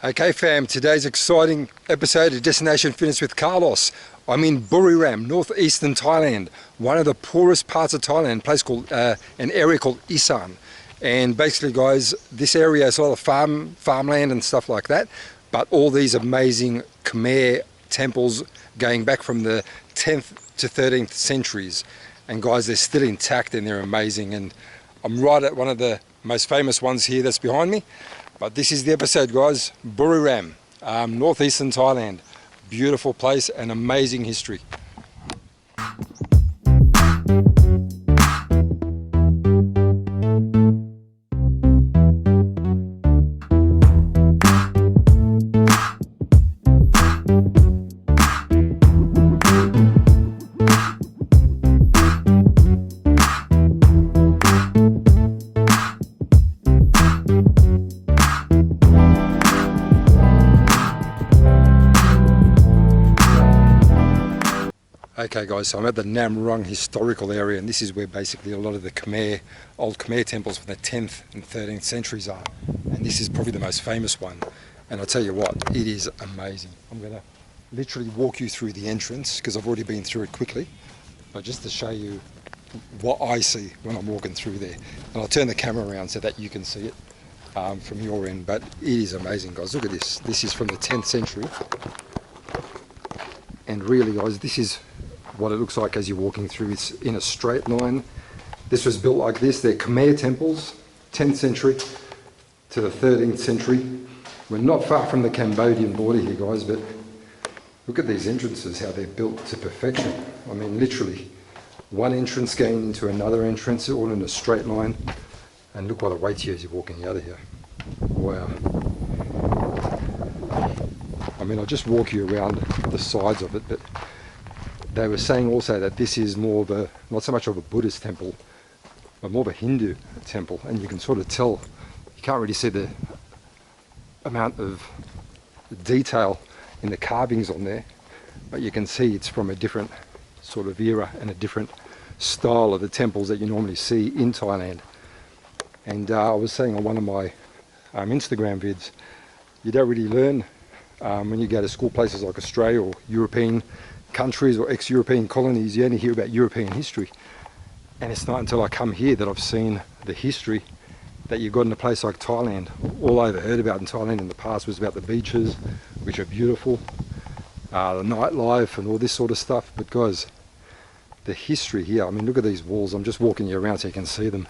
Okay fam, today's exciting episode of Destination Fitness with Carlos. I'm in Buriram, northeastern Thailand, one of the poorest parts of Thailand, a place called, an area called Isaan. And basically guys, this area has a lot of farmland and stuff like that, but all these amazing Khmer temples going back from the 10th to 13th centuries. And guys, they're still intact and they're amazing. And I'm right at one of the most famous ones here that's behind me. But this is the episode, guys. Buriram, northeastern Thailand. Beautiful place and amazing history. Okay guys, so I'm at the Namrung historical area, and this is where basically a lot of the old Khmer temples from the 10th and 13th centuries are. And this is probably the most famous one. And I'll tell you what, it is amazing. I'm going to literally walk you through the entrance because I've already been through it quickly. But just to show you what I see when I'm walking through there. And I'll turn the camera around so that you can see it from your end. But it is amazing guys, look at this. This is from the 10th century. And really guys, this is what it looks like as you're walking through. It's in a straight line. This was built like this. They're Khmer temples, 10th century to the 13th century. We're not far from the Cambodian border here guys, but look at these entrances, how they're built to perfection. I mean literally one entrance going into another entrance, all in a straight line. And look what awaits you as you're walking out of here. Wow. I mean, I'll just walk you around the sides of it, but they were saying also that this is more of a, not so much of a Buddhist temple, but more of a Hindu temple. And you can sort of tell, you can't really see the amount of detail in the carvings on there, but you can see it's from a different sort of era and a different style of the temples that you normally see in Thailand. And I was saying on one of my Instagram vids, you don't really learn when you go to school places like Australia or European countries or ex-European colonies, you only hear about European history. And it's not until I come here that I've seen the history that you've got in a place like Thailand. All I ever heard about in Thailand in the past was about the beaches, which are beautiful, the nightlife and all this sort of stuff. But guys, the history here, I mean look at these walls. I'm just walking you around so you can see them.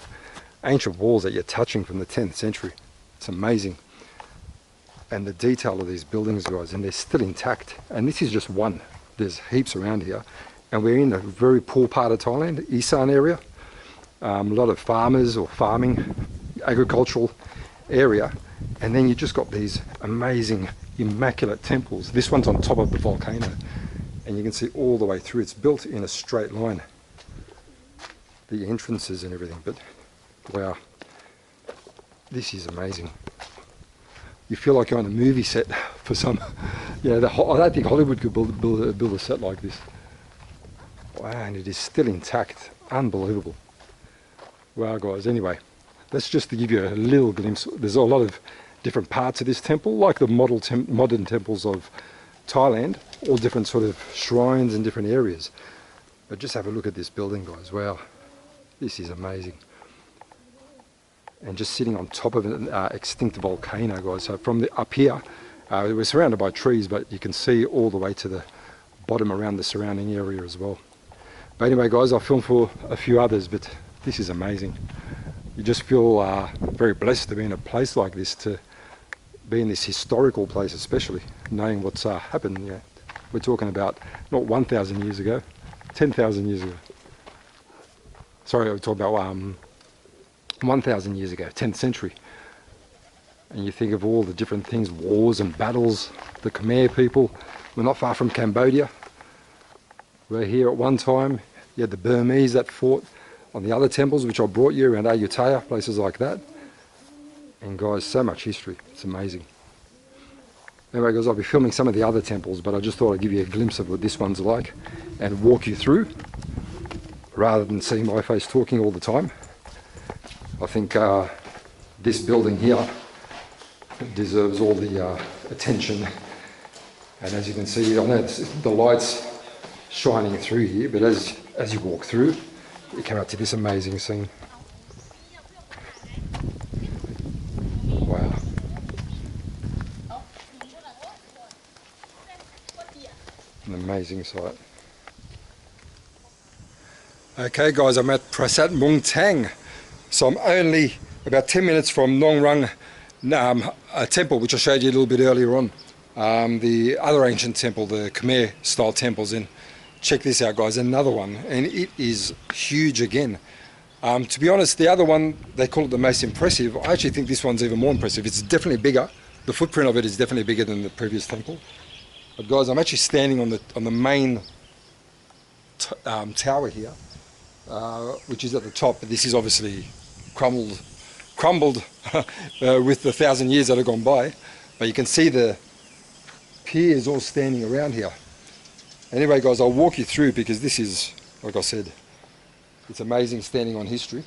Ancient walls that you're touching from the 10th century. It's amazing. And the detail of these buildings guys, and they're still intact. And this is just one. There's heaps around here, and we're in a very poor part of Thailand, Isaan area. A lot of farmers or farming, agricultural area, and then you just got these amazing, immaculate temples. This one's on top of the volcano, and you can see all the way through. It's built in a straight line, the entrances and everything. But wow, this is amazing. You feel like you're on a movie set for some, you know, I don't think Hollywood could build a set like this. Wow, and it is still intact. Unbelievable. Wow guys, anyway, that's just to give you a little glimpse. There's a lot of different parts of this temple, like the modern temples of Thailand, all different sort of shrines in different areas. But just have a look at this building guys, wow, this is amazing. And just sitting on top of an extinct volcano guys. So from up here, we're surrounded by trees, but you can see all the way to the bottom around the surrounding area as well. But anyway guys, I'll film for a few others, but this is amazing. You just feel very blessed to be in a place like this, to be in this historical place, especially knowing what's happened. Yeah, we're talking about not 1,000 years ago, 10,000 years ago. Sorry, we're talking about 1,000 years ago, 10th century. And you think of all the different things, wars and battles, the Khmer people. We're not far from Cambodia. We're here at one time. You had the Burmese that fought on the other temples, which I brought you around Ayutthaya, places like that. And guys, so much history. It's amazing. Anyway guys, I'll be filming some of the other temples, but I just thought I'd give you a glimpse of what this one's like and walk you through, rather than seeing my face talking all the time. I think this building here It deserves all the attention. And as you can see, I know the light's shining through here, but as you walk through, you come out to this amazing scene. Wow. An amazing sight. Okay guys, I'm at Prasat Mung Tang. So I'm only about 10 minutes from Nong Rung a temple, which I showed you a little bit earlier on. The other ancient temple, the Khmer style temples. And check this out guys, another one, and it is huge again. To be honest, the other one, they call it the most impressive. I actually think this one's even more impressive. It's definitely bigger. The footprint of it is definitely bigger than the previous temple. But guys, I'm actually standing on the main tower here, which is at the top. But this is obviously crumbled with the 1,000 years that have gone by. But you can see the piers all standing around here. Anyway guys, I'll walk you through because this is, like I said, it's amazing standing on history.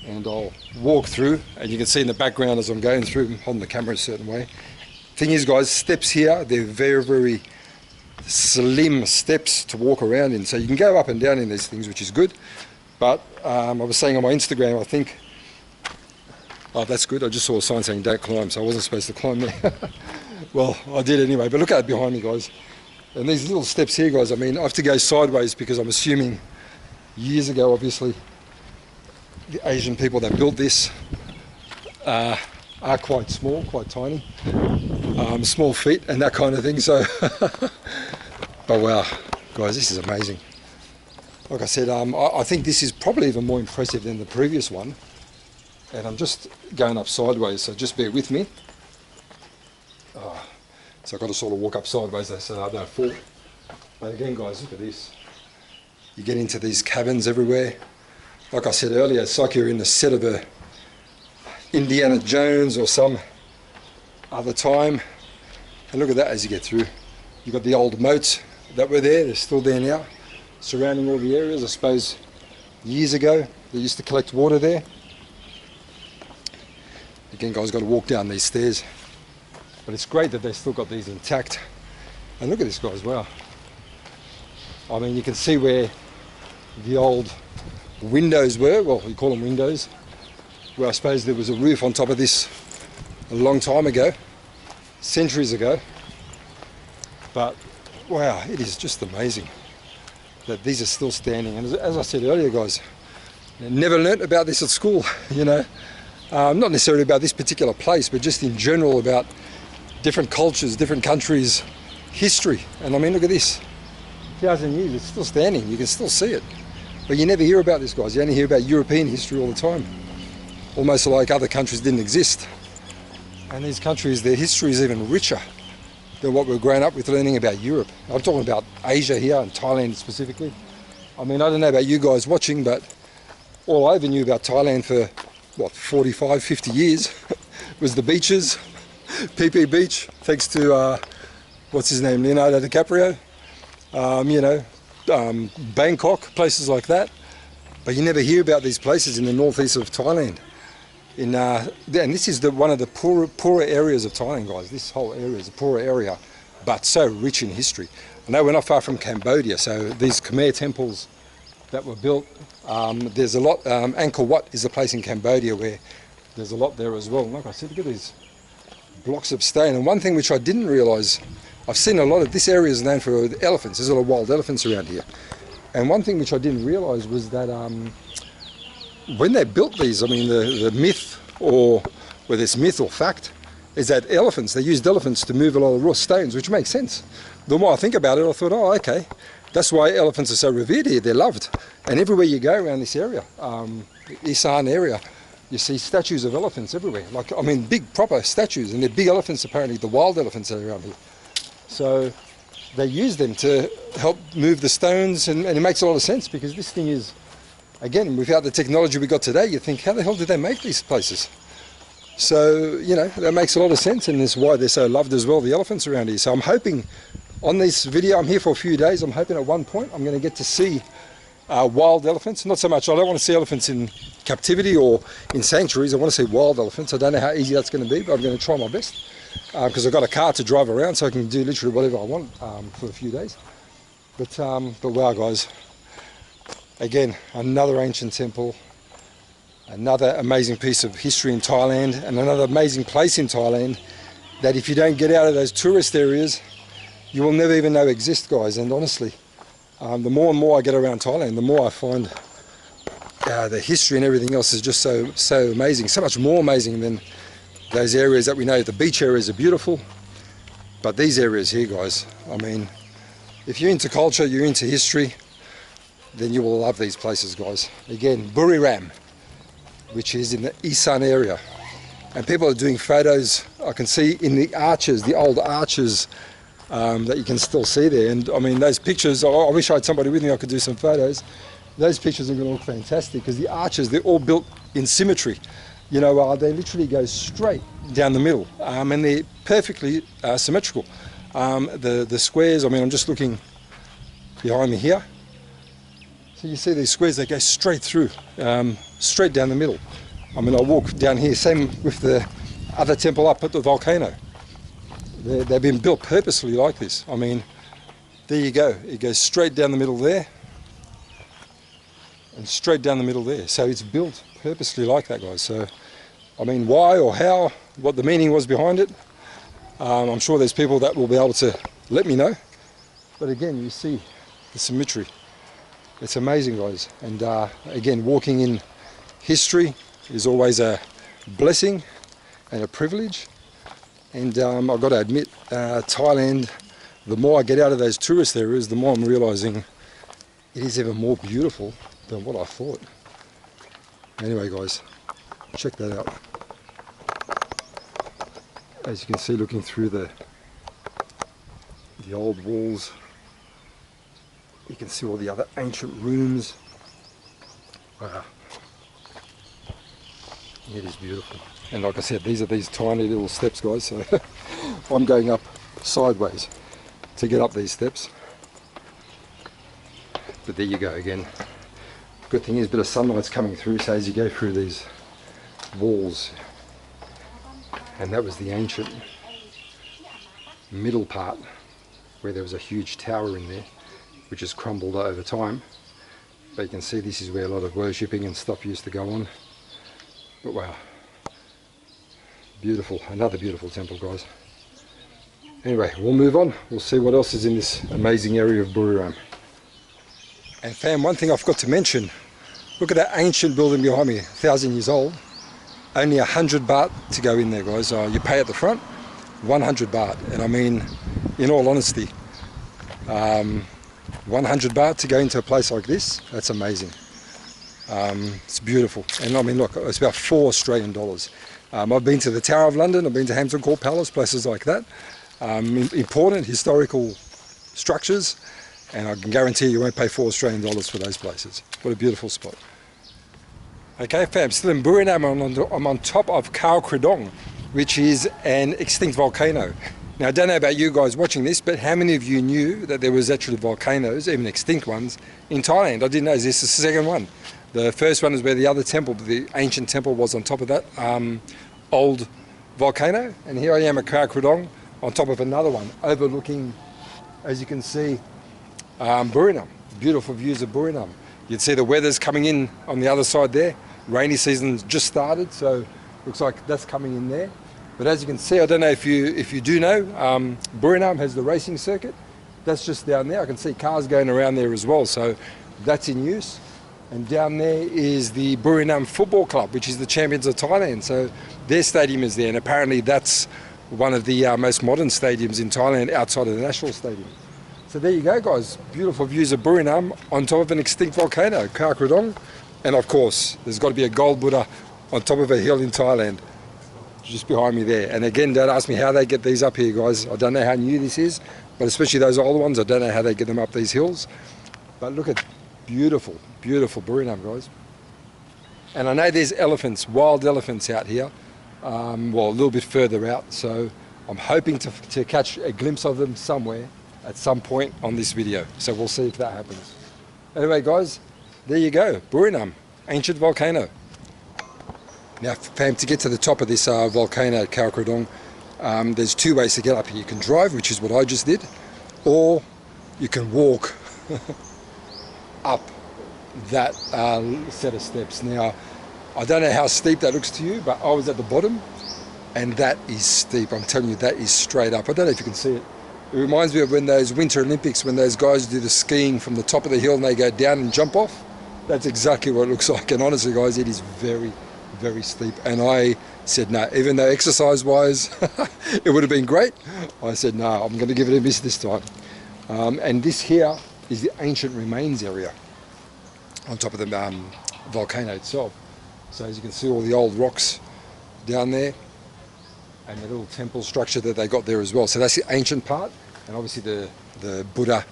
And I'll walk through, and you can see in the background as I'm going through, I'm holding the camera a certain way. Thing is guys, steps here, they're very, very slim steps to walk around in. So you can go up and down in these things, which is good. But I was saying on my Instagram, I think, oh that's good, I just saw a sign saying don't climb, so I wasn't supposed to climb there. Well, I did anyway, but look at it behind me guys. And these little steps here guys, I mean, I have to go sideways because I'm assuming years ago, obviously, the Asian people that built this are quite small, quite tiny, small feet and that kind of thing. So, but wow, guys, this is amazing. Like I said, I think this is probably even more impressive than the previous one. And I'm just going up sideways, so just bear with me. So I've got to sort of walk up sideways so I don't fall. But again, guys, look at this. You get into these cabins everywhere. Like I said earlier, it's like you're in the set of a Indiana Jones or some other time. And look at that as you get through. You've got the old moats that were there, they're still there now, surrounding all the areas. I suppose years ago they used to collect water there. Again guys, got to walk down these stairs. But it's great that they've still got these intact. And look at this guys, wow. I mean, you can see where the old windows were, well, you call them windows, where I suppose there was a roof on top of this a long time ago, centuries ago. But wow, it is just amazing that these are still standing. And as I said earlier guys, I never learnt about this at school, you know, not necessarily about this particular place, but just in general about different cultures, different countries, history. And I mean, look at this, 1,000 years, it's still standing, you can still see it. But you never hear about this guys, you only hear about European history all the time. Almost like other countries didn't exist. And these countries, their history is even richer than what we've grown up with learning about Europe. I'm talking about Asia here and Thailand specifically. I mean, I don't know about you guys watching, but all I ever knew about Thailand for, what, 45, 50 years was the beaches, PP Beach, thanks to, what's his name, Leonardo DiCaprio, you know, Bangkok, places like that. But you never hear about these places in the northeast of Thailand. And this is one of the poorer areas of Thailand, guys. This whole area is a poorer area, but so rich in history. I know we're not far from Cambodia, so these Khmer temples that were built, there's a lot, Angkor Wat is a place in Cambodia where there's a lot there as well. And like I said, look at these blocks of stone. And one thing which I didn't realise, I've seen a lot of, this area is known for elephants, there's a lot of wild elephants around here. And one thing which I didn't realise was that when they built these, I mean the myth, or whether it's myth or fact, is that elephants, they used elephants to move a lot of raw stones, which makes sense. The more I think about it, I thought, oh okay, that's why elephants are so revered here, they're loved. And everywhere you go around this area, Isaan area, you see statues of elephants everywhere. Like, I mean, big proper statues, and they're big elephants apparently, the wild elephants that are around here. So they use them to help move the stones, and it makes a lot of sense because this thing is, again, without the technology we got today, you think, how the hell did they make these places? So, you know, that makes a lot of sense, and that's why they're so loved as well, the elephants around here. So I'm hoping on this video, I'm here for a few days, I'm hoping at one point I'm going to get to see wild elephants. Not so much, I don't want to see elephants in captivity or in sanctuaries. I want to see wild elephants. I don't know how easy that's going to be, but I'm going to try my best because I've got a car to drive around, so I can do literally whatever I want for a few days. But wow, guys, again, another ancient temple, another amazing piece of history in Thailand, and another amazing place in Thailand that if you don't get out of those tourist areas, you will never even know exist, guys. And honestly, the more and more I get around Thailand, the more I find the history and everything else is just so amazing, so much more amazing than those areas that we know. The beach areas are beautiful, but these areas here, guys, I mean, if you're into culture, you're into history, then you will love these places, guys. Again, Buriram, which is in the Isaan area, and people are doing photos. I can see in the arches, the old arches, that you can still see there. And I mean, those pictures, I wish I had somebody with me, I could do some photos. Those pictures are going to look fantastic because the arches, they're all built in symmetry. You know, they literally go straight down the middle, and they're perfectly symmetrical. The squares, I mean, I'm just looking behind me here. So you see these squares, they go straight through, straight down the middle. I mean, I walk down here, same with the other temple up at the volcano. They've been built purposely like this. I mean, there you go. It goes straight down the middle there and straight down the middle there. So it's built purposely like that, guys. So, I mean, why or how, what the meaning was behind it, I'm sure there's people that will be able to let me know. But again, you see the symmetry. It's amazing, guys. And again, walking in history is always a blessing and a privilege. And I've got to admit, Thailand, the more I get out of those tourist areas, the more I'm realising it is even more beautiful than what I thought. Anyway, guys, check that out. As you can see, looking through the old walls, you can see all the other ancient rooms. Wow. It is beautiful. And like I said, these are these tiny little steps, guys, so I'm going up sideways to get up these steps. But there you go again. Good thing is a bit of sunlight's coming through, so as you go through these walls, and that was the ancient middle part where there was a huge tower in there which has crumbled over time. But you can see this is where a lot of worshipping and stuff used to go on. But wow, beautiful, another beautiful temple, guys. Anyway, we'll move on. We'll see what else is in this amazing area of Buriram. And fam, one thing I forgot to mention, look at that ancient building behind me, 1,000 years old. Only 100 baht to go in there, guys. You pay at the front, 100 baht. And I mean, in all honesty, 100 baht to go into a place like this, that's amazing. It's beautiful. And I mean, look, it's about $4 Australian. I've been to the Tower of London, I've been to Hampton Court Palace, places like that. Important historical structures, and I can guarantee you won't pay $4 Australian for those places. What a beautiful spot. Okay, fam, still in Buriram, I'm on top of Khao Kradong, which is an extinct volcano. Now, I don't know about you guys watching this, but how many of you knew that there was actually volcanoes, even extinct ones, in Thailand? I didn't know. This is the second one. The first one is where the other temple, the ancient temple, was on top of that old volcano. And here I am at Khao Kradong on top of another one, overlooking, as you can see, Buriram. Beautiful views of Buriram. You'd see the weather's coming in on the other side there. Rainy season's just started, so looks like that's coming in there. But as you can see, I don't know if you do know, Buriram has the racing circuit. That's just down there. I can see cars going around there as well, so that's in use. And down there is the Buriram Football Club, which is the champions of Thailand. So their stadium is there, and apparently that's one of the most modern stadiums in Thailand outside of the national stadium. So there you go, guys. Beautiful views of Buriram on top of an extinct volcano, Khao Kradong. And of course, there's got to be a gold Buddha on top of a hill in Thailand, just behind me there. And again, don't ask me how they get these up here, guys. I don't know how new this is, but especially those older ones, I don't know how they get them up these hills. But look at beautiful, beautiful Buriram, guys. And I know there's elephants, wild elephants out here, well, a little bit further out. So I'm hoping to catch a glimpse of them somewhere at some point on this video. So we'll see if that happens. Anyway, guys, there you go, Buriram, ancient volcano. Now fam, to get to the top of this volcano at Khao Kradong, there's two ways to get up here. You can drive, which is what I just did, or you can walk up that set of steps. Now, I don't know how steep that looks to you, but I was at the bottom, and that is steep. I'm telling you, that is straight up. I don't know if you can see it. It reminds me of when those Winter Olympics, when those guys do the skiing from the top of the hill and they go down and jump off. That's exactly what it looks like. And honestly, guys, it is very, very steep. And I said no, even though exercise-wise it would have been great, I said no, I'm going to give it a miss this time. And this here is the ancient remains area on top of the volcano itself. So as you can see, all the old rocks down there, and the little temple structure that they got there as well. So that's the ancient part, and obviously the Buddha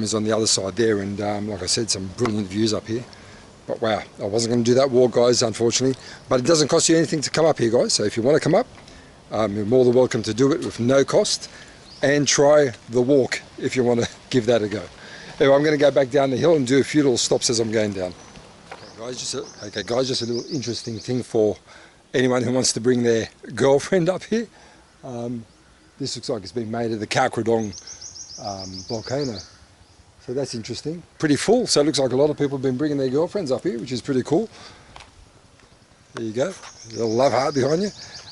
is on the other side there, and like I said, some brilliant views up here. But wow, I wasn't going to do that walk, guys, unfortunately. But it doesn't cost you anything to come up here, guys. So if you want to come up, you're more than welcome to do it with no cost, and try the walk if you want to give that a go. Anyway, I'm going to go back down the hill and do a few little stops as I'm going down. Okay, guys, just a little interesting thing for anyone who wants to bring their girlfriend up here. This looks like it's been made of the Khao Kradong volcano. So that's interesting. Pretty full, so it looks like a lot of people have been bringing their girlfriends up here, which is pretty cool. There you go, a little love heart behind you.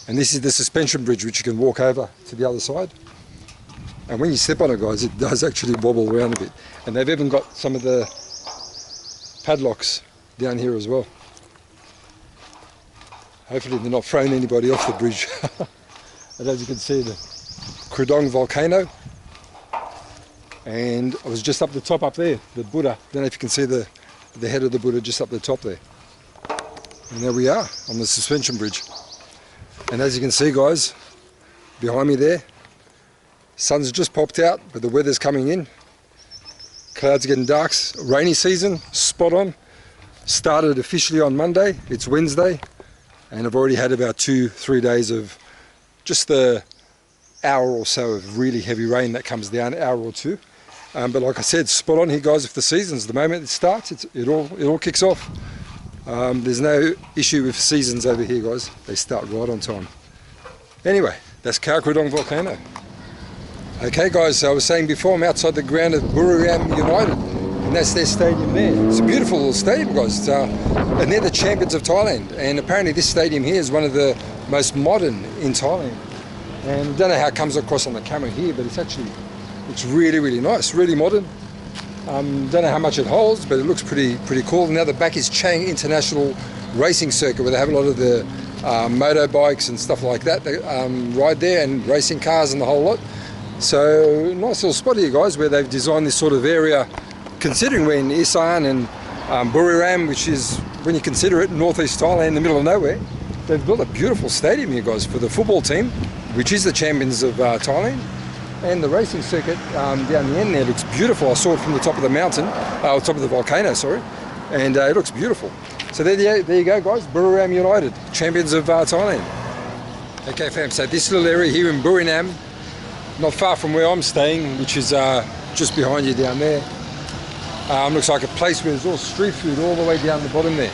And this is the suspension bridge, which you can walk over to the other side. And when you step on it, guys, it does actually wobble around a bit. And they've even got some of the padlocks down here as well. Hopefully they're not throwing anybody off the bridge. And as you can see, the Kradong volcano. And I was just up the top up there, the Buddha. Don't know if you can see the head of the Buddha just up the top there. And there we are on the suspension bridge. And as you can see, guys, behind me there, sun's just popped out, but the weather's coming in. Clouds are getting dark. Rainy season, spot on. Started officially on Monday. It's Wednesday. And I've already had about 2-3 days of just the hour or so of really heavy rain that comes down, hour or two. But like I said, spot on here, guys, with the seasons. The moment it starts, it all kicks off. There's no issue with seasons over here, guys. They start right on time. Anyway, that's Khao Kradong volcano. Okay, guys, so I was saying before, I'm outside the ground of Buriram United, and that's their stadium there. It's a beautiful little stadium, guys. And they're the champions of Thailand. And apparently this stadium here is one of the most modern in Thailand. And I don't know how it comes across on the camera here, but it's really, really nice, really modern. Don't know how much it holds, but it looks pretty cool. Now the back is Chang International Racing Circuit, where they have a lot of the motorbikes and stuff like that ride there, and racing cars and the whole lot. So nice little spot here, guys, where they've designed this sort of area, considering we're in Isaan and Buriram, which is, when you consider it, northeast Thailand, in the middle of nowhere. They've built a beautiful stadium here, guys, for the football team, which is the champions of Thailand. And the racing circuit down the end there looks beautiful. I saw it from the top of the mountain, top of the volcano, sorry, and it looks beautiful. So there you go, guys, Buriram United, champions of Thailand. Okay, fam, so this little area here in Buriram, not far from where I'm staying, which is just behind you down there, looks like a place where there's all street food all the way down the bottom there.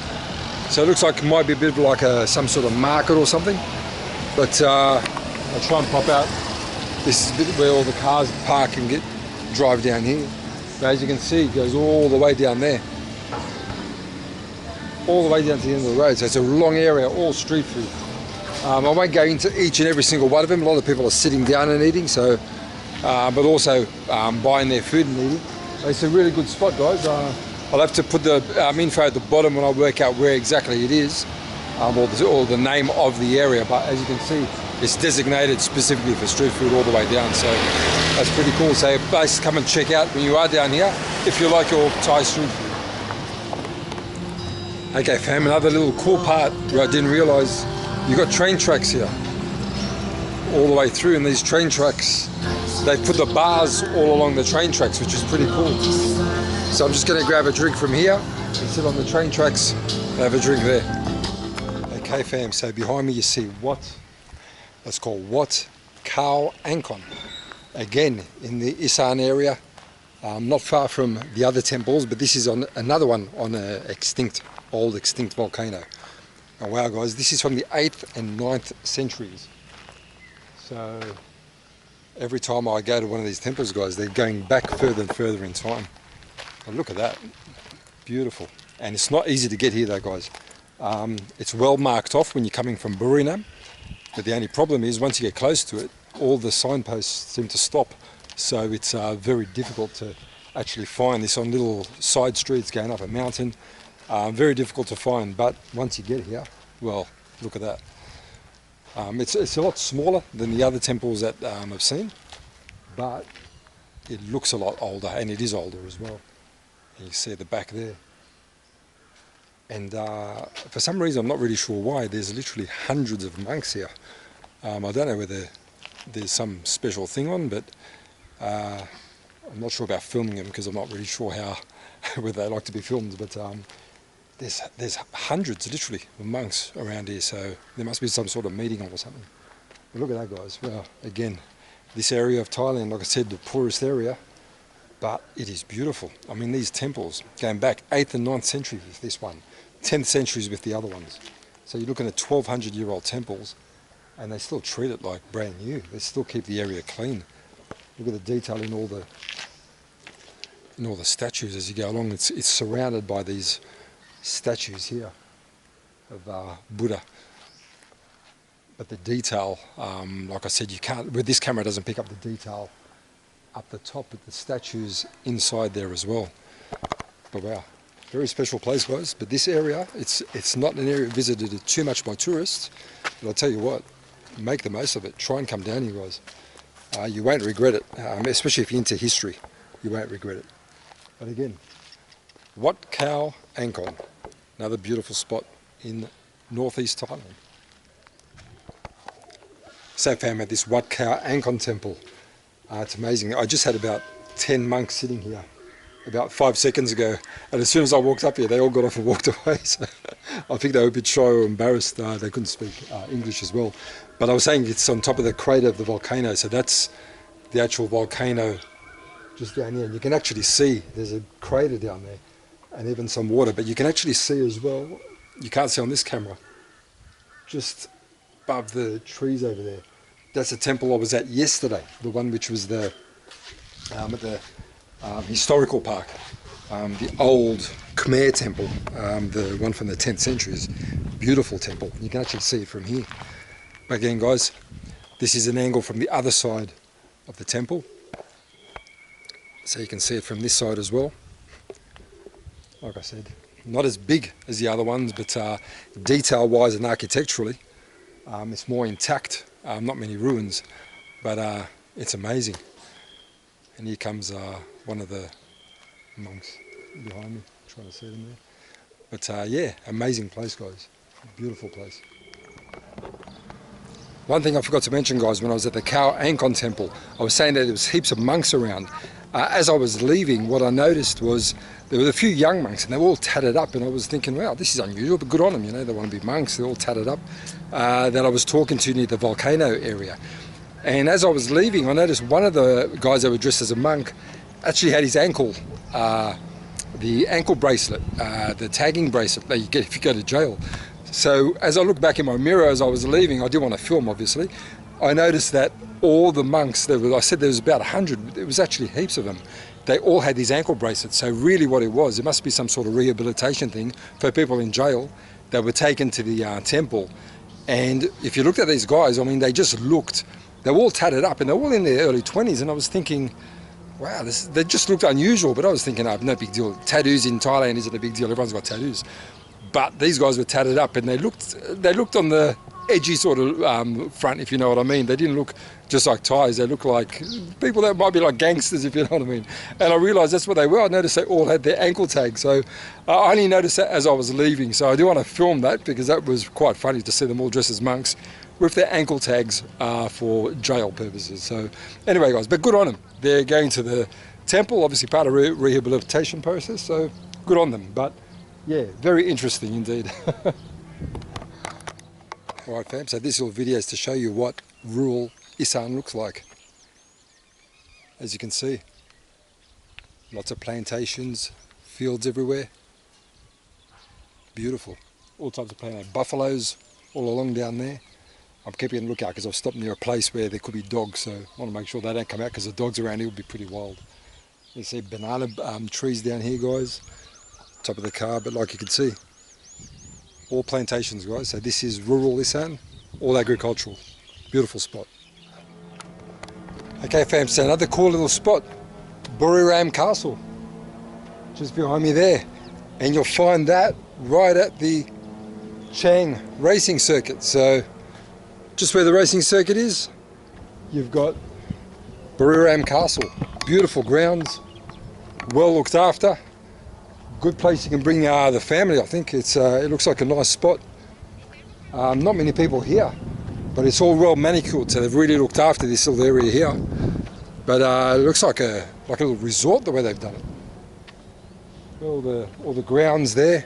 So it looks like it might be a bit of like some sort of market or something. But I'll try and pop out. This is a bit where all the cars park and drive down here. But as you can see, it goes all the way down there. All the way down to the end of the road. So it's a long area, all street food. I won't go into each and every single one of them. A lot of people are sitting down and eating, so but also buying their food and eating. It's a really good spot, guys. I'll have to put the info at the bottom when I work out where exactly it is, or the name of the area. But as you can see, it's designated specifically for street food all the way down, so that's pretty cool. So a place to come and check out when you are down here, if you like your Thai street food. Okay, fam, another little cool part where I didn't realise, you've got train tracks here all the way through, and these train tracks, they put the bars all along the train tracks, which is pretty cool. So I'm just going to grab a drink from here and sit on the train tracks and have a drink there. Okay, fam, so behind me you see that's called Wat Khao Angkon. Again, in the Isaan area, not far from the other temples, but this is on another one on a old extinct volcano. Oh wow guys, this is from the 8th and 9th centuries. So every time I go to one of these temples guys, they're going back further and further in time. But look at that, beautiful. And it's not easy to get here though guys. It's well marked off when you're coming from Buriram, but the only problem is once you get close to it, all the signposts seem to stop. So it's very difficult to actually find this on little side streets going up a mountain. Very difficult to find, but once you get here, well, look at that. It's a lot smaller than the other temples that I've seen, but it looks a lot older, and it is older as well. You see at the back there. And for some reason, I'm not really sure why, there's literally hundreds of monks here. I don't know whether there's some special thing on, but I'm not sure about filming them because I'm not really sure how whether they like to be filmed, but there's hundreds literally of monks around here, so there must be some sort of meeting or something. But look at that guys. Well, again, this area of Thailand, like I said, the poorest area, but it is beautiful. I mean, these temples going back 8th and 9th century with this one, 10th centuries with the other ones. So you're looking at 1200-year-old temples, and they still treat it like brand new. They still keep the area clean. Look at the detail in all the statues as you go along. It's surrounded by these statues here of Buddha. But the detail, like I said, you can't, with this camera, it doesn't pick up the detail up the top, but the statues inside there as well. But wow, very special place guys. But this area, it's not an area visited too much by tourists, but I'll tell you what, make the most of it. Try and come down here guys. You won't regret it, especially if you're into history. You won't regret it. But again, Wat Khao Angkon, another beautiful spot in northeast Thailand. So fam at this Wat Khao Angkon temple. It's amazing. I just had about 10 monks sitting here about 5 seconds ago, and as soon as I walked up here, they all got off and walked away. So I think they were a bit shy or embarrassed. They couldn't speak English as well. But I was saying it's on top of the crater of the volcano, so that's the actual volcano just down here. And you can actually see there's a crater down there and even some water, but you can actually see as well, you can't see on this camera, just above the trees over there. That's the temple I was at yesterday, the one which was at the historical park, the old Khmer temple, the one from the 10th centuries. Beautiful temple. You can actually see it from here. But again guys, this is an angle from the other side of the temple, so you can see it from this side as well. Like I said, not as big as the other ones, but detail wise and architecturally it's more intact. Not many ruins, but it's amazing. And here comes one of the monks behind me, trying to see them there. But yeah, amazing place guys, beautiful place. One thing I forgot to mention guys, when I was at the Khao Angkon temple, I was saying that there was heaps of monks around. As I was leaving, what I noticed was there were a few young monks and they were all tatted up, and I was thinking, wow, this is unusual, but good on them, you know, they want to be monks, they're all tatted up. That I was talking to near the volcano area. And as I was leaving, I noticed one of the guys that were dressed as a monk actually had his ankle, the ankle bracelet, the tagging bracelet that you get if you go to jail. So as I looked back in my mirror as I was leaving, I didn't want to film obviously, I noticed that all the monks, I said there was about 100, there was actually heaps of them, they all had these ankle bracelets. So really what it was, it must be some sort of rehabilitation thing for people in jail that were taken to the temple. And if you looked at these guys, I mean, they just looked, they were all tatted up and they were all in their early 20s, and I was thinking, wow, they just looked unusual, but I was thinking, oh, no big deal. Tattoos in Thailand isn't a big deal, everyone's got tattoos. But these guys were tatted up and they looked on the edgy sort of front, if you know what I mean. They didn't look just like Thais, they looked like people that might be like gangsters, if you know what I mean. And I realised that's what they were. I noticed they all had their ankle tags, so I only noticed that as I was leaving. So I do want to film that because that was quite funny to see them all dressed as monks with their ankle tags for jail purposes. So anyway guys, but good on them. They're going to the temple, obviously part of rehabilitation process, so good on them. But yeah, very interesting indeed. Alright fam, so this little video is to show you what rural Isaan looks like. As you can see, Lots of plantations, fields everywhere. Beautiful. All types of plantations. Buffaloes all along down there. I'm keeping a lookout because I've stopped near a place where there could be dogs, so I want to make sure they don't come out because the dogs around here will be pretty wild. You see banana trees down here, guys. Top of the car, but like you can see, all plantations, guys. So this is rural Isaan, all agricultural. Beautiful spot. Okay, fam, so another cool little spot, Buriram Castle, just behind me there. And you'll find that right at the Chang racing circuit. So just where the racing circuit is, you've got Buriram Castle. Beautiful grounds, well looked after. Good place you can bring the family. I think it looks like a nice spot. Not many people here, but it's all well manicured, so they've really looked after this little area here. But it looks like a little resort the way they've done it. All the grounds there.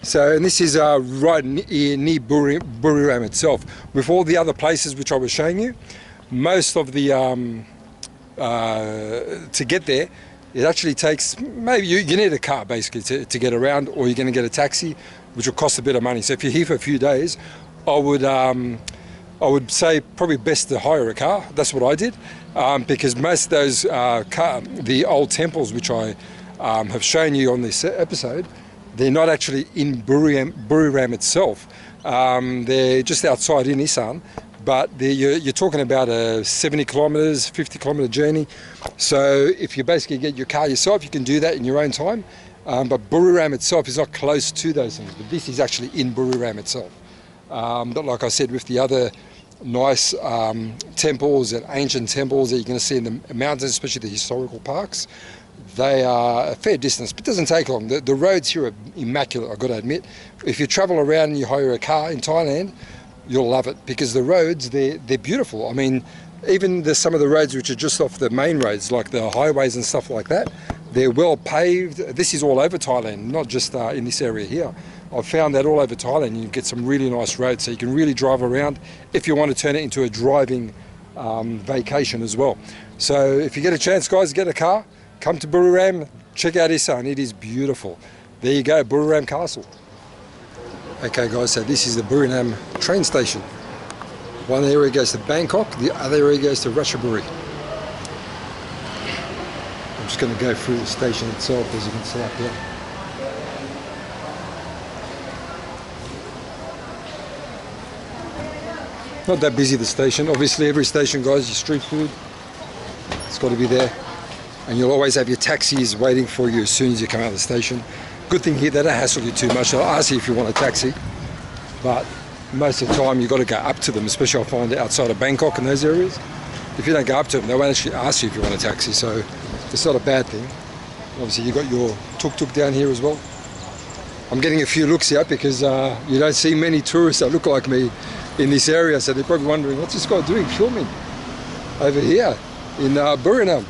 So, and this is right near Buriram itself. With all the other places which I was showing you, most of the to get there, it actually takes, maybe you need a car basically to get around, or you're going to get a taxi, which will cost a bit of money. So if you're here for a few days, I would say probably best to hire a car. That's what I did, because most of those the old temples which I have shown you on this episode, they're not actually in Buriram itself. They're just outside in Isaan, but you're talking about a 70 kilometres, 50 kilometre journey. So if you basically get your car yourself, you can do that in your own time. But Buriram itself is not close to those things, but this is actually in Buriram itself. But like I said, with the other nice temples and ancient temples that you're going to see in the mountains, especially the historical parks, they are a fair distance, but it doesn't take long. The roads here are immaculate, I've got to admit. If you travel around and you hire a car in Thailand, you'll love it, because the roads, they're beautiful. I mean, even some of the roads which are just off the main roads, like the highways and stuff like that, they're well paved. This is all over Thailand, not just in this area here. I've found that all over Thailand you get some really nice roads, so you can really drive around if you want to turn it into a driving vacation as well. So if you get a chance, guys, get a car, come to Buriram, check out Isaan, it is beautiful. There you go, Buriram Castle. Okay guys, so this is the Buriram train station. One area goes to Bangkok, the other area goes to Ratchaburi. I'm just going to go through the station itself, as you can see up here. Not that busy, the station. Obviously every station, guys, your street food, it's got to be there. And you'll always have your taxis waiting for you as soon as you come out of the station. Good thing here, they don't hassle you too much. They'll ask you if you want a taxi, but most of the time you've got to go up to them, especially I find outside of Bangkok and those areas. If you don't go up to them, they won't actually ask you if you want a taxi, so it's not a bad thing. Obviously you've got your tuk-tuk down here as well. I'm getting a few looks here because you don't see many tourists that look like me in this area, so they're probably wondering, what's this guy doing filming over here in Buriram?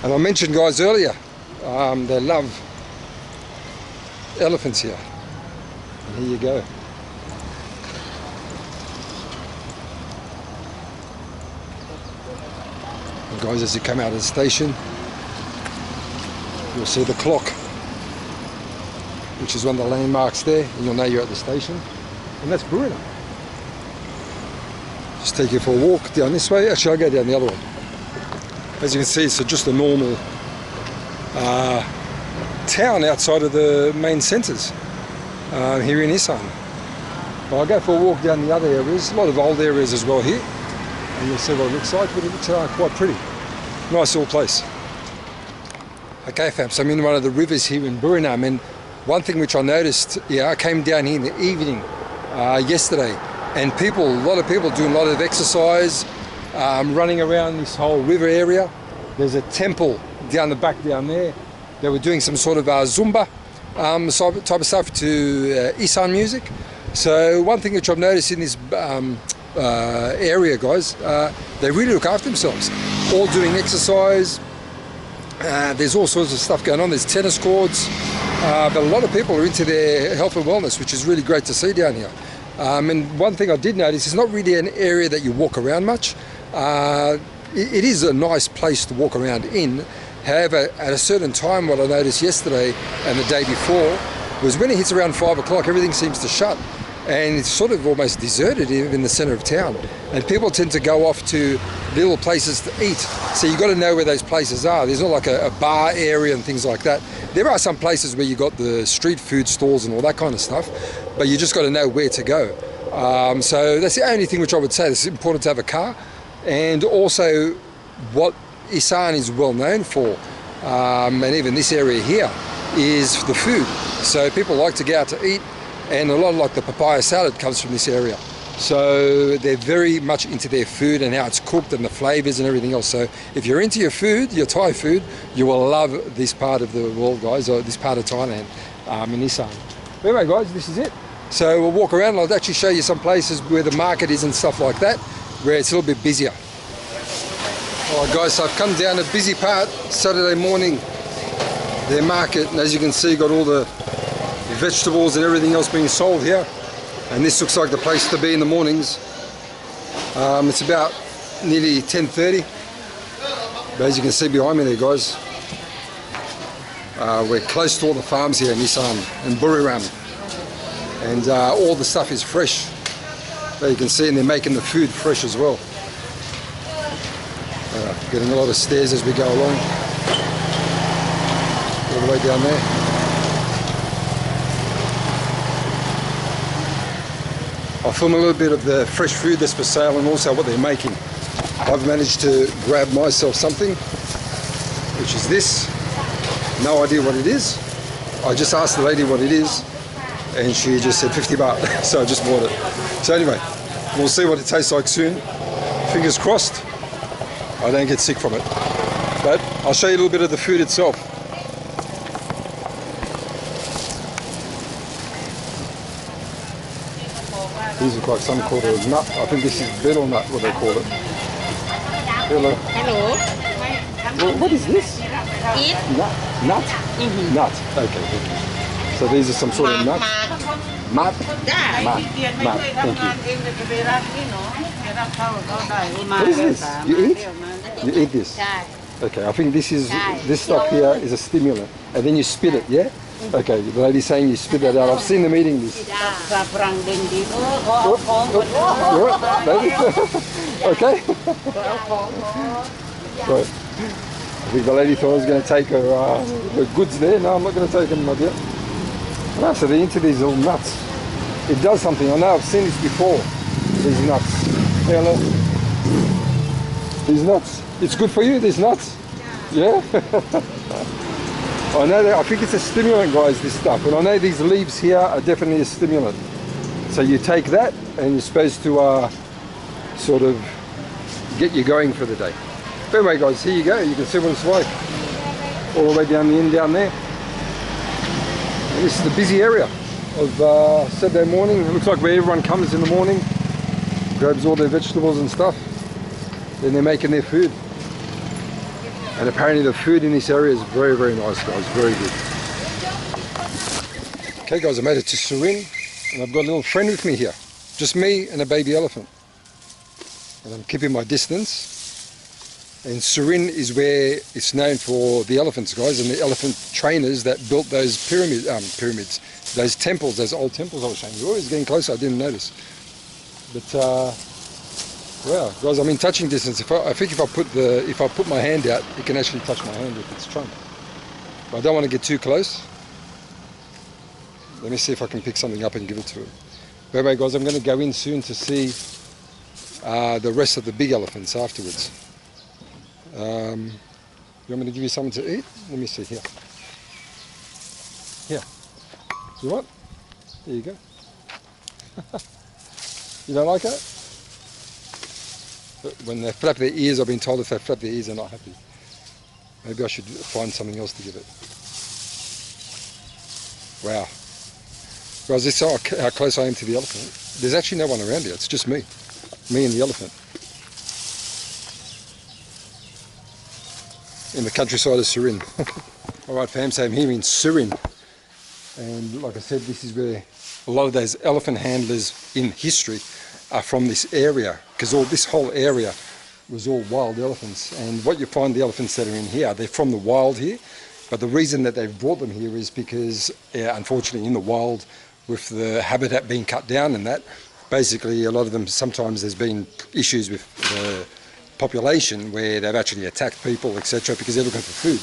And I mentioned, guys, earlier, they love elephants here. And here you go. And guys, as you come out of the station, you'll see the clock, which is one of the landmarks there, and you'll know you're at the station. And that's Buriram. Just take you for a walk down this way. Actually, I'll go down the other one. As you can see, it's just a normal town outside of the main centres here in Isaan. But I'll go for a walk down the other areas. A lot of old areas as well here. And you'll see what it looks like, but it looks quite pretty. Nice little place. Okay, fam, so I'm in one of the rivers here in Buriram, and one thing which I noticed, I came down here in the evening yesterday, and a lot of people doing a lot of exercise, running around this whole river area. There's a temple down the back down there. They were doing some sort of Zumba type of stuff to Isaan music. So one thing which I've noticed in this area, guys, they really look after themselves. All doing exercise. There's all sorts of stuff going on. There's tennis courts. But a lot of people are into their health and wellness, which is really great to see down here. And one thing I did notice, it's not really an area that you walk around much. It is a nice place to walk around in, However, at a certain time, what I noticed yesterday and the day before was when it hits around 5 o'clock, everything seems to shut. And it's sort of almost deserted in the centre of town. And people tend to go off to little places to eat. So you've got to know where those places are. There's not like a bar area and things like that. There are some places where you got the street food stores and all that kind of stuff, but you just got to know where to go. So that's the only thing which I would say. It's important to have a car. And also what Isaan is well known for, and even this area here, is the food. So people like to get out to eat, and a lot of like the papaya salad comes from this area. So they're very much into their food and how it's cooked and the flavors and everything else. So if you're into your food, your Thai food, you will love this part of the world, guys, or this part of Thailand, in Isaan. But anyway, guys, this is it. So we'll walk around and I'll actually show you some places where the market is and stuff like that, where it's a little bit busier. Alright guys, so I've come down a busy part, Saturday morning, their market, and as you can see, got all the vegetables and everything else being sold here. And this looks like the place to be in the mornings. It's about nearly 10:30. But as you can see behind me there, guys, we're close to all the farms here in Isaan and Buriram. And all the stuff is fresh. But you can see, and they're making the food fresh as well. Getting a lot of stairs as we go along. All the way down there. I'll film a little bit of the fresh food that's for sale and also what they're making. I've managed to grab myself something, which is this. No idea what it is. I just asked the lady what it is, and she just said 50 baht, so I just bought it. So anyway, we'll see what it tastes like soon. Fingers crossed I don't get sick from it. But I'll show you a little bit of the food itself. These look like some called a nut. I think this is betel nut, what they call it. Hello. Hello. What is this? Eat. Nut? Nut? Mm-hmm. Nut. Okay. So these are some sort of nuts. Mat? Mat. Thank you. What is this? You eat? You eat this? Okay, I think this stuff here is a stimulant. And then you spit it, yeah? Okay, the lady's saying you spit that out. I've seen them eating this. Okay? Right. I think the lady thought I was going to take her goods there. No, I'm not going to take them, my dear. No, so they're into these little nuts. It does something. I know I've seen this before. These nuts. Hello. These nuts. It's good for you, these nuts? Yeah? I know that, I think it's a stimulant, guys, this stuff. And I know these leaves here are definitely a stimulant. So you take that and you're supposed to sort of get you going for the day. But anyway, guys, here you go. You can see what it's like. All the way down the end down there. And this is the busy area of Saturday morning. It looks like where everyone comes in the morning, grabs all their vegetables and stuff. Then they're making their food. And apparently the food in this area is very, very nice, guys. Very good. Okay, guys, I made it to Surin, and I've got a little friend with me here. Just me and a baby elephant. And I'm keeping my distance. And Surin is where it's known for the elephants, guys, and the elephant trainers that built those pyramids, those temples, those old temples I was showing you. Oh, it's getting closer, I didn't notice. But well, guys, I'm in touching distance. I think if I put my hand out, it can actually touch my hand with its trunk. But I don't want to get too close. Let me see if I can pick something up and give it to him. But anyway, guys, I'm going to go in soon to see the rest of the big elephants afterwards. You want me to give you something to eat? Let me see here. Here. You want? There you go. You don't like it? But when they flap their ears, I've been told if they flap their ears, they're not happy. Maybe I should find something else to give it. Wow. Guys, this is how close I am to the elephant. There's actually no one around here. It's just me. Me and the elephant. In the countryside of Surin. Alright fam, so I'm here in Surin. And like I said, this is where a lot of those elephant handlers in history are from this area. Because this whole area was all wild elephants. And what you find, the elephants that are in here, they're from the wild here. But the reason that they've brought them here is because, unfortunately, in the wild, with the habitat being cut down and that, basically a lot of them, sometimes there's been issues with the population where they've actually attacked people, etc., because they're looking for food,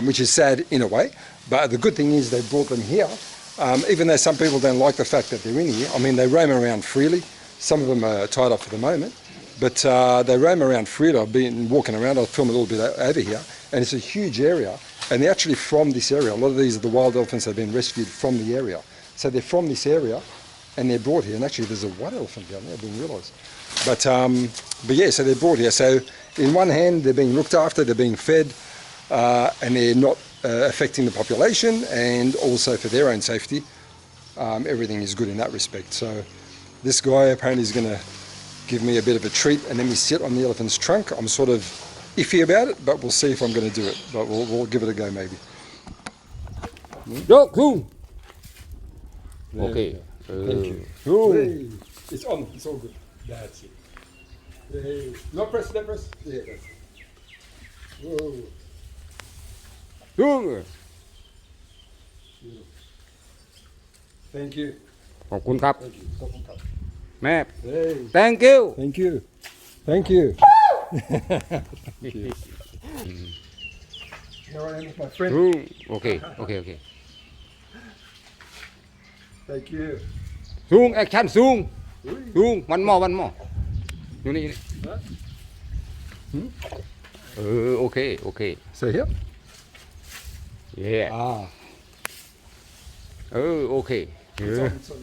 which is sad in a way. But the good thing is they brought them here, even though some people don't like the fact that they're in here. I mean, they roam around freely. Some of them are tied up for the moment, but they roam around freely. I've been walking around, I'll film a little bit over here, and it's a huge area, and they're actually from this area. A lot of these are the wild elephants that have been rescued from the area. So they're from this area, and they're brought here. And actually, there's a white elephant down there, I didn't realise. But yeah, so they're brought here. So in one hand, they're being looked after, they're being fed, and they're not affecting the population, and also for their own safety, everything is good in that respect. So this guy apparently is going to give me a bit of a treat and let me sit on the elephant's trunk. I'm sort of iffy about it, but we'll see if I'm going to do it. But we'll give it a go maybe. Look, boom. There Okay. Thank you. Hey, it's on. It's all good. That's it. Hey. No press. No press. Yeah, that's it. Whoa. Boom. Thank you. ขอบคุณครับ Thank you. ขอบคุณครับ แม่ Hey. thank you Thank you. Thank you. Here I am with my friend. โอเคโอเคโอเค Thank you. ซูงแอคชั่นซูงซูงวันมออยู่นี่โอเคโอเค So here. เย่ Ah. โอเค It's on, it's on.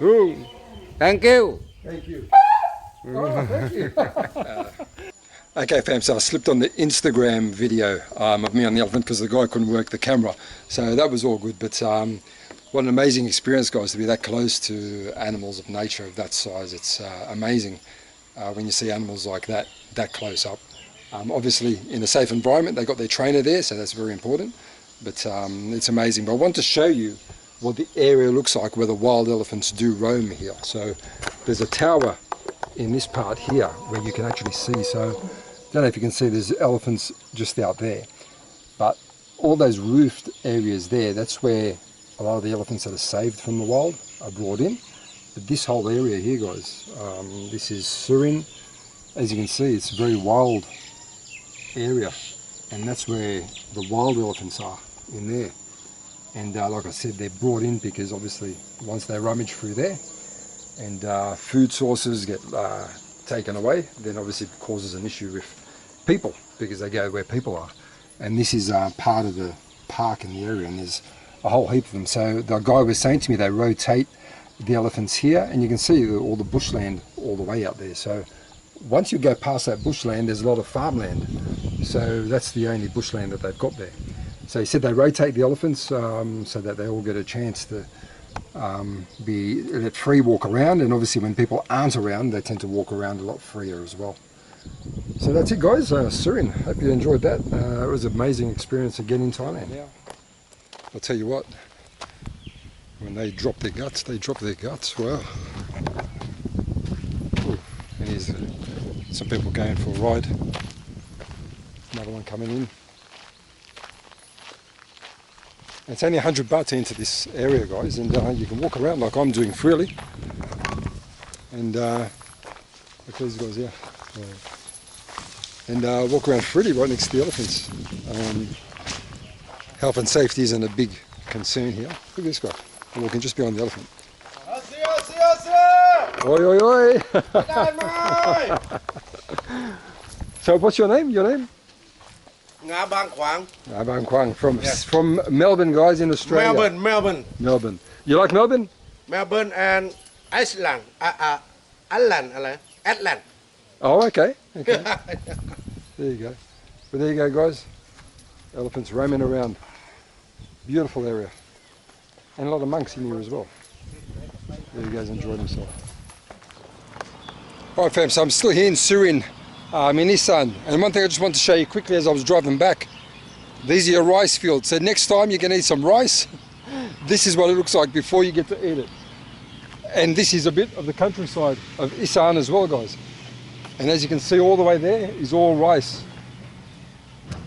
ซูง thank you Thank you. Oh, thank you. Okay, fam, so I slipped on the Instagram video of me on the elephant because the guy couldn't work the camera. So that was all good. But what an amazing experience, guys, to be that close to animals of nature of that size. It's amazing when you see animals like that close up. Obviously, in a safe environment, they got their trainer there, so that's very important. But it's amazing. But I want to show you what the area looks like where the wild elephants do roam here. So there's a tower in this part here where you can actually see. So I don't know if you can see, there's elephants just out there. But all those roofed areas there, that's where a lot of the elephants that are saved from the wild are brought in. But this whole area here, guys, this is Surin. As you can see, it's a very wild area. And that's where the wild elephants are, in there. And like I said, they're brought in because obviously once they rummage through there and food sources get taken away, then obviously it causes an issue with people because they go where people are. And this is part of the park in the area, and there's a whole heap of them. So the guy was saying to me they rotate the elephants here, and you can see all the bushland all the way out there. So once you go past that bushland, there's a lot of farmland. So that's the only bushland that they've got there. So he said they rotate the elephants so that they all get a chance to be let free walk around, and obviously when people aren't around, they tend to walk around a lot freer as well. So that's it, guys. Surin, hope you enjoyed that. It was an amazing experience again in Thailand. I'll tell you what, when they drop their guts, they drop their guts. Wow. Ooh, and here's some people going for a ride. Another one coming in. It's only 100 baht into this area, guys, and you can walk around like I'm doing freely. And look at these guys here. And walk around freely right next to the elephants. Health and safety isn't a big concern here. Look at this guy, walking just behind the elephant. Oi, oi, oi! So what's your name? Your name? Nga Bang Kwang. Bang Kwang from Melbourne, guys, in Australia. Melbourne. You like Melbourne? Melbourne and Iceland. Atlant. Oh, okay. There you go. But there you go, guys. Elephants roaming around. Beautiful area. And a lot of monks in here as well. There you guys enjoyed himself. Alright, fam, so I'm still here in Surin. In Isaan, and one thing I just want to show you quickly as I was driving back, these are your rice fields. So next time you're going to eat some rice, this is what it looks like before you get to eat it. And this is a bit of the countryside of Isaan as well, guys. And as you can see, all the way there is all rice.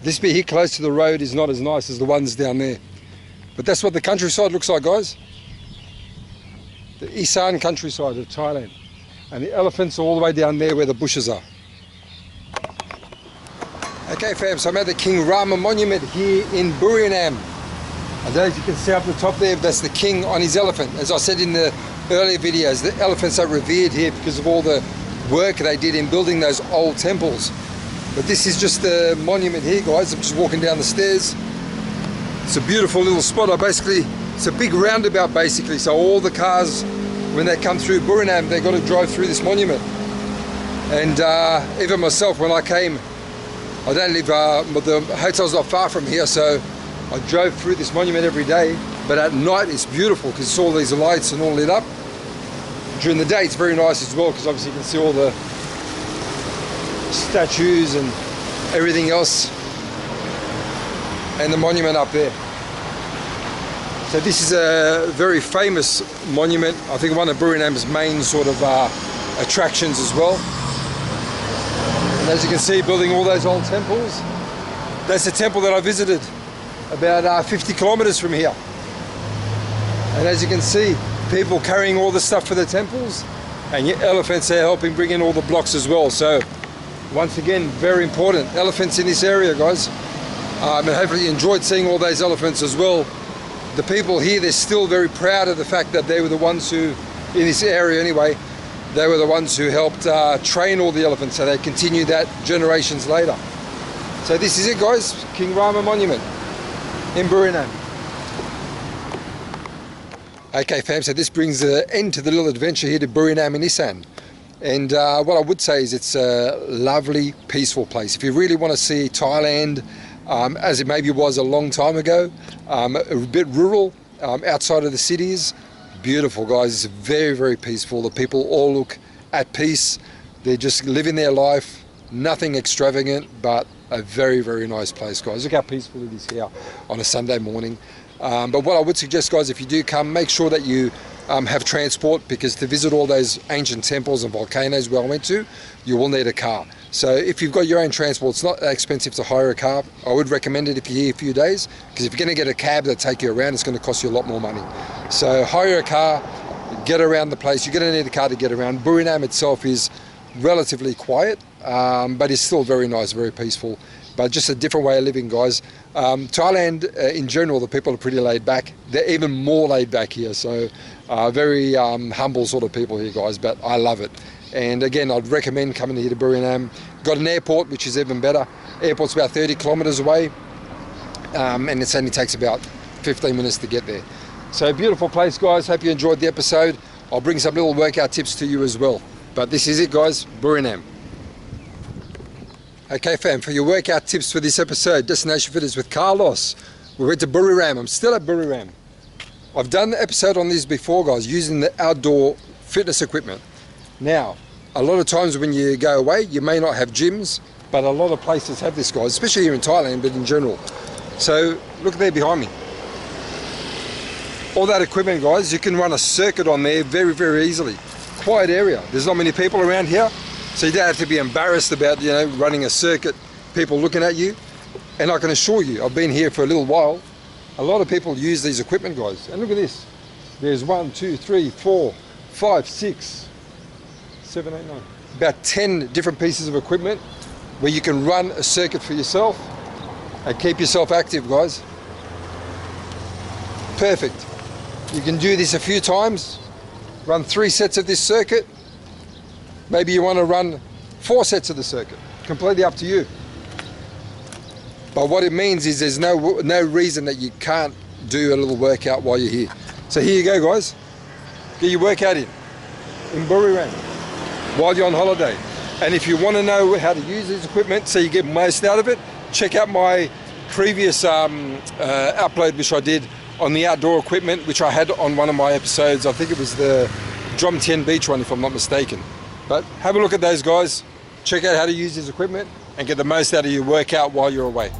This bit here close to the road is not as nice as the ones down there. But that's what the countryside looks like, guys. The Isaan countryside of Thailand. And the elephants are all the way down there where the bushes are. Okay fam, so I'm at the King Rama monument here in Buriram. And as you can see up the top there, that's the king on his elephant. As I said in the earlier videos, the elephants are revered here because of all the work they did in building those old temples. But this is just the monument here, guys. I'm just walking down the stairs. It's a beautiful little spot. It's a big roundabout basically, so all the cars, when they come through Buriram, they've got to drive through this monument. And even myself, when I came, I don't live, the hotel's not far from here, so I drove through this monument every day. But at night it's beautiful because it's all these lights and all lit up. During the day it's very nice as well because obviously you can see all the statues and everything else, and the monument up there. So this is a very famous monument. I think one of Buriram's main sort of attractions as well. And as you can see, building all those old temples. That's the temple that I visited about 50 kilometers from here. And as you can see, people carrying all the stuff for the temples, and your elephants are helping bring in all the blocks as well. So once again, very important. Elephants in this area, guys. And hopefully you enjoyed seeing all those elephants as well. The people here, they're still very proud of the fact that they were the ones who, in this area anyway, they were the ones who helped train all the elephants, so they continued that generations later. So this is it, guys, King Rama Monument in Buriram. Okay fam, so this brings an end to the little adventure here to Buriram in Isaan. And what I would say is it's a lovely, peaceful place. If you really want to see Thailand as it maybe was a long time ago, a bit rural, outside of the cities, beautiful, guys. It's very, very peaceful. The people all look at peace. They're just living their life, nothing extravagant, but a very, very nice place, guys. Look how peaceful it is here on a Sunday morning. But what I would suggest, guys, if you do come, make sure that you have transport, because to visit all those ancient temples and volcanoes where I went to, you will need a car. So if you've got your own transport, it's not that expensive to hire a car. I would recommend it if you're here a few days, because if you're going to get a cab that take you around, it's going to cost you a lot more money. So hire a car, get around the place. You're going to need a car to get around. Buriram itself is relatively quiet, but it's still very nice, very peaceful. But just a different way of living, guys. Thailand, in general, the people are pretty laid back. They're even more laid back here. So very humble sort of people here, guys. But I love it. And again, I'd recommend coming here to Buriram. Got an airport, which is even better. Airport's about 30 kilometers away. And it only takes about 15 minutes to get there. So beautiful place, guys. Hope you enjoyed the episode. I'll bring some little workout tips to you as well. But this is it, guys. Buriram. Okay fam, for your workout tips for this episode, Destination Fitters with Carlos. We went to Buriram. I'm still at Buriram. I've done the episode on this before, guys, using the outdoor fitness equipment. Now, a lot of times when you go away, you may not have gyms, but a lot of places have this, guys, especially here in Thailand, but in general. So look there behind me. All that equipment, guys, you can run a circuit on there very, very easily. Quiet area. There's not many people around here. So you don't have to be embarrassed about, you know, running a circuit, people looking at you. And I can assure you, I've been here for a little while. A lot of people use these equipment, guys. And look at this. There's 1, 2, 3, 4, 5, 6, 7, 8, 9. About 10 different pieces of equipment where you can run a circuit for yourself and keep yourself active, guys. Perfect. You can do this a few times. Run 3 sets of this circuit. Maybe you want to run 4 sets of the circuit. Completely up to you. But what it means is there's no reason that you can't do a little workout while you're here. So here you go, guys. Get your workout in Buriram while you're on holiday. And if you want to know how to use this equipment so you get most out of it, check out my previous upload which I did on the outdoor equipment, which I had on one of my episodes. I think it was the Drum 10 Beach one, if I'm not mistaken. But have a look at those, guys. Check out how to use this equipment and get the most out of your workout while you're away.